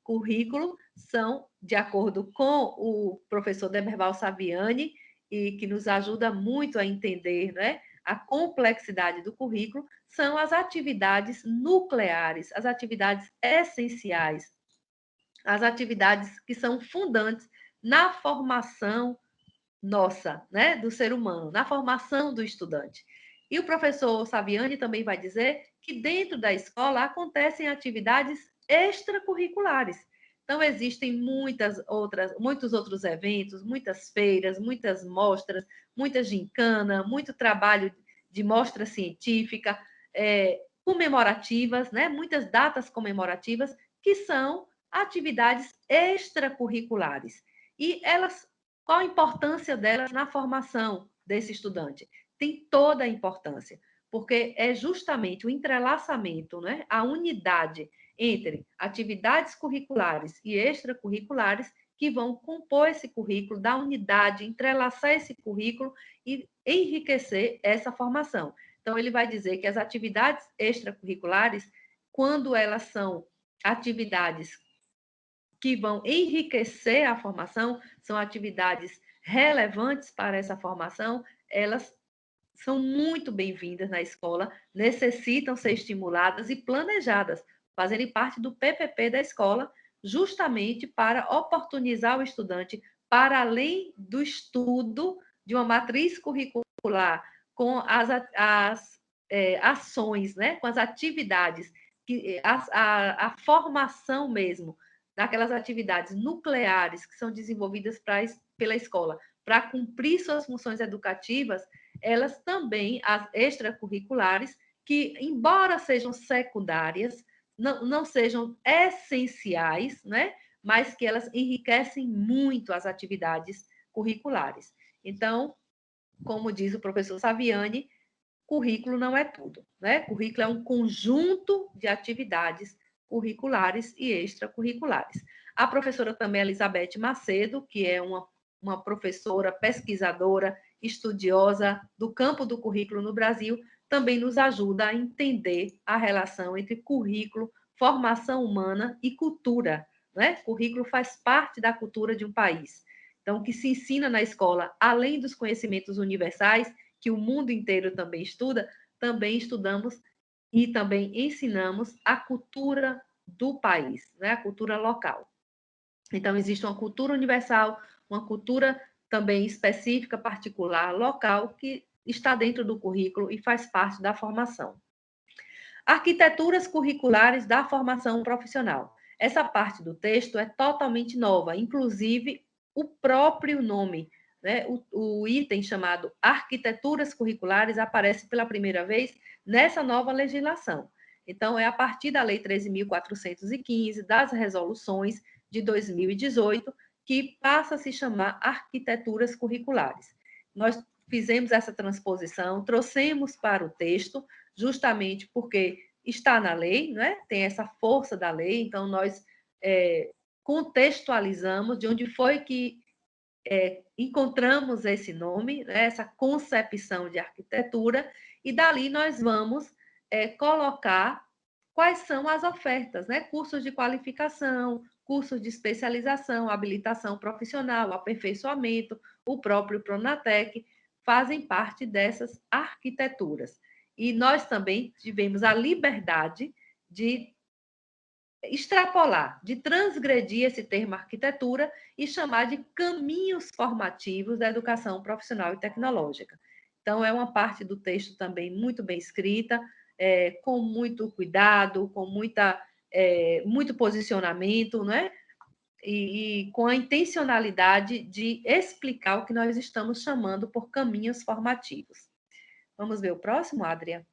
Currículo são, de acordo com o professor Demerval Saviani, e que nos ajuda muito a entender, né, a complexidade do currículo, são as atividades nucleares, as atividades essenciais, as atividades que são fundantes na formação nossa, né, do ser humano, na formação do estudante. E o professor Saviani também vai dizer que dentro da escola acontecem atividades extracurriculares. Então, existem muitos outros eventos, muitas feiras, muitas mostras, muita gincana, muito trabalho de mostra científica, comemorativas, né? Muitas datas comemorativas, que são atividades extracurriculares. E elas, qual a importância delas na formação desse estudante? Tem toda a importância, porque é justamente o entrelaçamento, né? A unidade entre atividades curriculares e extracurriculares que vão compor esse currículo, dar unidade, entrelaçar esse currículo e enriquecer essa formação. Então, ele vai dizer que as atividades extracurriculares, quando elas são atividades que vão enriquecer a formação, são atividades relevantes para essa formação, elas são muito bem-vindas na escola, necessitam ser estimuladas e planejadas, fazerem parte do PPP da escola, justamente para oportunizar o estudante, para além do estudo de uma matriz curricular, com as ações, né, com as atividades, a formação mesmo, daquelas atividades nucleares que são desenvolvidas pela escola para cumprir suas funções educativas, elas também, as extracurriculares, que, embora sejam secundárias, não sejam essenciais, né? Mas que elas enriquecem muito as atividades curriculares. Então, como diz o professor Saviani, currículo não é tudo, né? Currículo é um conjunto de atividades curriculares e extracurriculares. A professora também Elizabeth Macedo, que é uma professora, pesquisadora, estudiosa do campo do currículo no Brasil, também nos ajuda a entender a relação entre currículo, formação humana e cultura, né? Currículo faz parte da cultura de um país. Então, o que se ensina na escola, além dos conhecimentos universais, que o mundo inteiro também estuda, também estudamos e também ensinamos a cultura do país, né? A cultura local. Então, existe uma cultura universal, uma cultura também específica, particular, local, que está dentro do currículo e faz parte da formação. Arquiteturas curriculares da formação profissional. Essa parte do texto é totalmente nova, inclusive o próprio nome, né? O item chamado Arquiteturas Curriculares aparece pela primeira vez nessa nova legislação. Então, é a partir da Lei 13.415, das resoluções de 2018, que passa a se chamar Arquiteturas Curriculares. Nós fizemos essa transposição, trouxemos para o texto, justamente porque está na lei, né? Tem essa força da lei, então nós contextualizamos de onde foi que encontramos esse nome, né? Essa concepção de arquitetura, e dali nós vamos colocar quais são as ofertas, né? Cursos de qualificação, cursos de especialização, habilitação profissional, aperfeiçoamento, o próprio Pronatec, fazem parte dessas arquiteturas. E nós também tivemos a liberdade de extrapolar, de transgredir esse termo arquitetura e chamar de caminhos formativos da educação profissional e tecnológica. Então, é uma parte do texto também muito bem escrita, com muito cuidado, com muito posicionamento, né? E com a intencionalidade de explicar o que nós estamos chamando por caminhos formativos. Vamos ver o próximo, Adria?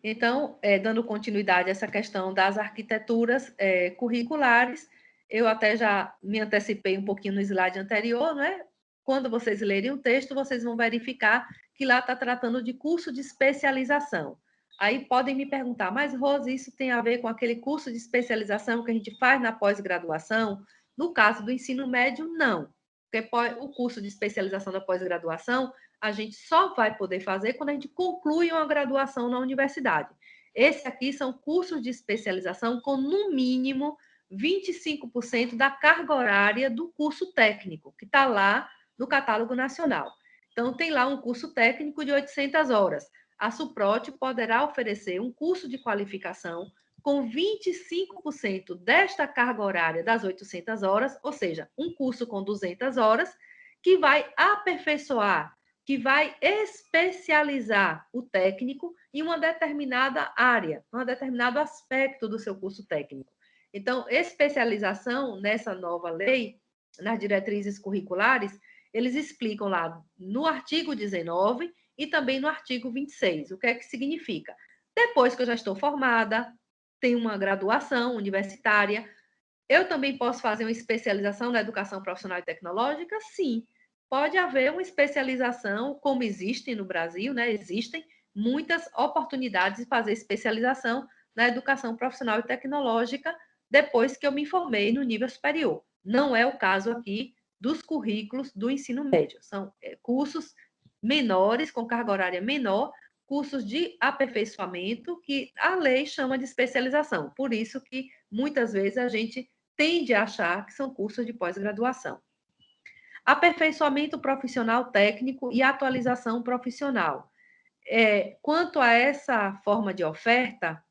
Então, dando continuidade a essa questão das arquiteturas curriculares, eu até já me antecipei um pouquinho no slide anterior, né? quando vocês lerem o texto, vocês vão verificar que lá está tratando de curso de especialização. Aí podem me perguntar, mas Rose, isso tem a ver com aquele curso de especialização que a gente faz na pós-graduação? No caso do ensino médio, não. Porque o curso de especialização da pós-graduação, a gente só vai poder fazer quando a gente conclui uma graduação na universidade. Esse aqui são cursos de especialização com, no mínimo, 25% da carga horária do curso técnico, que está lá no catálogo nacional. Então, tem lá um curso técnico de 800 horas. A Suprote poderá oferecer um curso de qualificação com 25% desta carga horária das 800 horas, ou seja, um curso com 200 horas, que vai aperfeiçoar, que vai especializar o técnico em uma determinada área, um determinado aspecto do seu curso técnico. Então, especialização nessa nova lei, nas diretrizes curriculares, eles explicam lá no artigo 19 e também no artigo 26. O que é que significa? Depois que eu já estou formada, tenho uma graduação universitária, eu também posso fazer uma especialização na educação profissional e tecnológica? Sim. Pode haver uma especialização, como existem no Brasil, né? Existem muitas oportunidades de fazer especialização na educação profissional e tecnológica depois que eu me formei no nível superior. Não é o caso aqui dos currículos do ensino médio. São cursos menores, com carga horária menor, cursos de aperfeiçoamento, que a lei chama de especialização. Por isso que, muitas vezes, a gente tende a achar que são cursos de pós-graduação. Aperfeiçoamento profissional técnico e atualização profissional. Quanto a essa forma de oferta,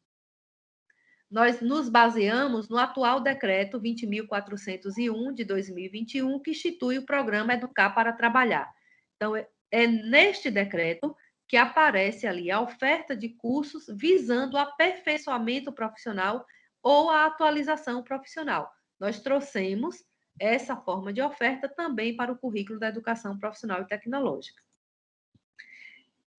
nós nos baseamos no atual decreto 20.401 de 2021, que institui o programa Educar para Trabalhar. Então, é neste decreto que aparece ali a oferta de cursos visando o aperfeiçoamento profissional ou a atualização profissional. Nós trouxemos essa forma de oferta também para o currículo da educação profissional e tecnológica.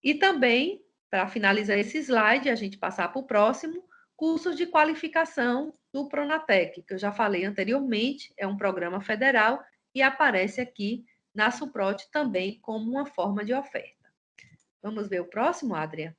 E também, para finalizar esse slide, a gente passar para o próximo, cursos de qualificação do Pronatec, que eu já falei anteriormente, é um programa federal e aparece aqui na Suprote também como uma forma de oferta. Vamos ver o próximo, Adria?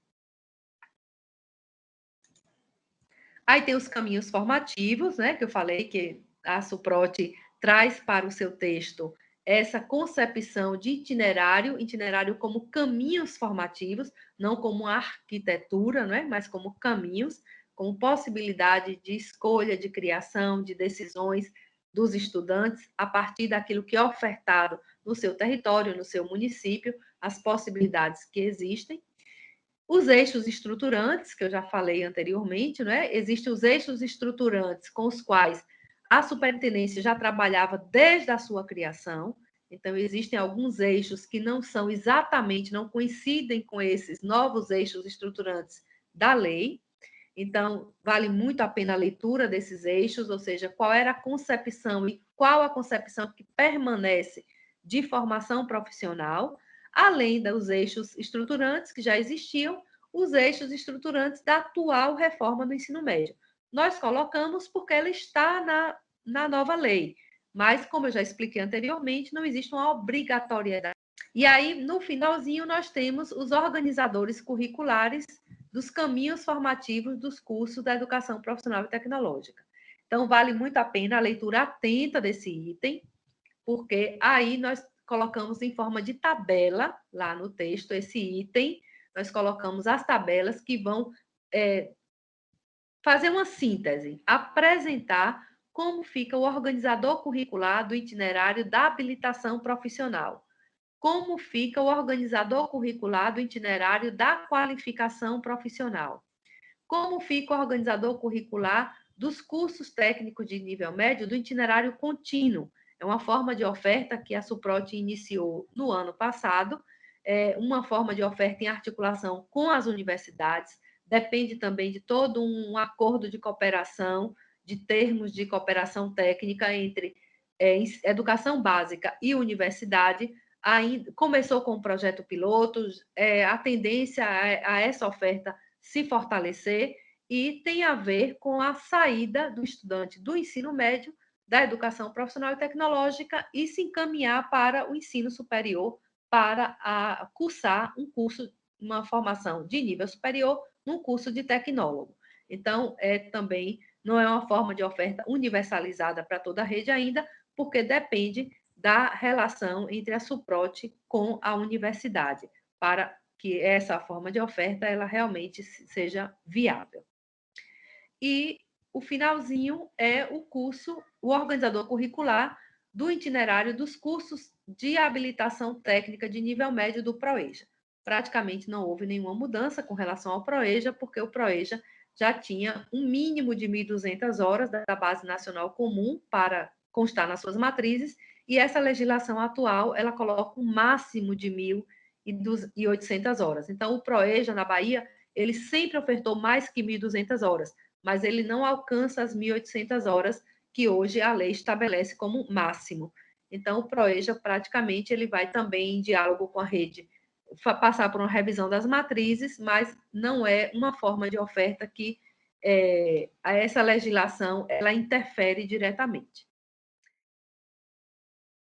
Aí tem os caminhos formativos, né, que eu falei que a Suprote traz para o seu texto essa concepção de itinerário como caminhos formativos, não como arquitetura, né, mas como caminhos, como possibilidade de escolha, de criação, de decisões dos estudantes a partir daquilo que é ofertado no seu território, no seu município, as possibilidades que existem. Os eixos estruturantes, que eu já falei anteriormente, né? Existem os eixos estruturantes com os quais a superintendência já trabalhava desde a sua criação. Então, existem alguns eixos que não são exatamente, não coincidem com esses novos eixos estruturantes da lei. Então, vale muito a pena a leitura desses eixos, ou seja, qual era a concepção e qual a concepção que permanece de formação profissional, além dos eixos estruturantes que já existiam, os eixos estruturantes da atual reforma do ensino médio. Nós colocamos porque ela está na nova lei, mas, como eu já expliquei anteriormente, não existe uma obrigatoriedade. E aí, no finalzinho, nós temos os organizadores curriculares dos caminhos formativos dos cursos da educação profissional e tecnológica. Então, vale muito a pena a leitura atenta desse item, porque aí nós colocamos em forma de tabela, lá no texto, esse item, nós colocamos as tabelas que vão fazer uma síntese, apresentar como fica o organizador curricular do itinerário da habilitação profissional, como fica o organizador curricular do itinerário da qualificação profissional, como fica o organizador curricular dos cursos técnicos de nível médio do itinerário contínuo. É uma forma de oferta que a Suprote iniciou no ano passado, uma forma de oferta em articulação com as universidades, depende também de todo um acordo de cooperação, de termos de cooperação técnica entre educação básica e universidade. Começou com o projeto piloto, a tendência a essa oferta se fortalecer e tem a ver com a saída do estudante do ensino médio da educação profissional e tecnológica e se encaminhar para o ensino superior para cursar um curso, uma formação de nível superior, num curso de tecnólogo. Então, também não é uma forma de oferta universalizada para toda a rede ainda, porque depende da relação entre a SUPROT com a universidade, para que essa forma de oferta ela realmente seja viável. E o finalzinho é o curso, o organizador curricular do itinerário dos cursos de habilitação técnica de nível médio do PROEJA. Praticamente não houve nenhuma mudança com relação ao PROEJA, porque o PROEJA já tinha um mínimo de 1.200 horas da Base Nacional Comum para constar nas suas matrizes, e essa legislação atual, ela coloca um máximo de 1.800 horas. Então, o PROEJA, na Bahia, ele sempre ofertou mais que 1.200 horas, mas ele não alcança as 1.800 horas que hoje a lei estabelece como máximo. Então, o PROEJA, praticamente, ele vai também em diálogo com a rede, passar por uma revisão das matrizes, mas não é uma forma de oferta que essa legislação ela interfere diretamente.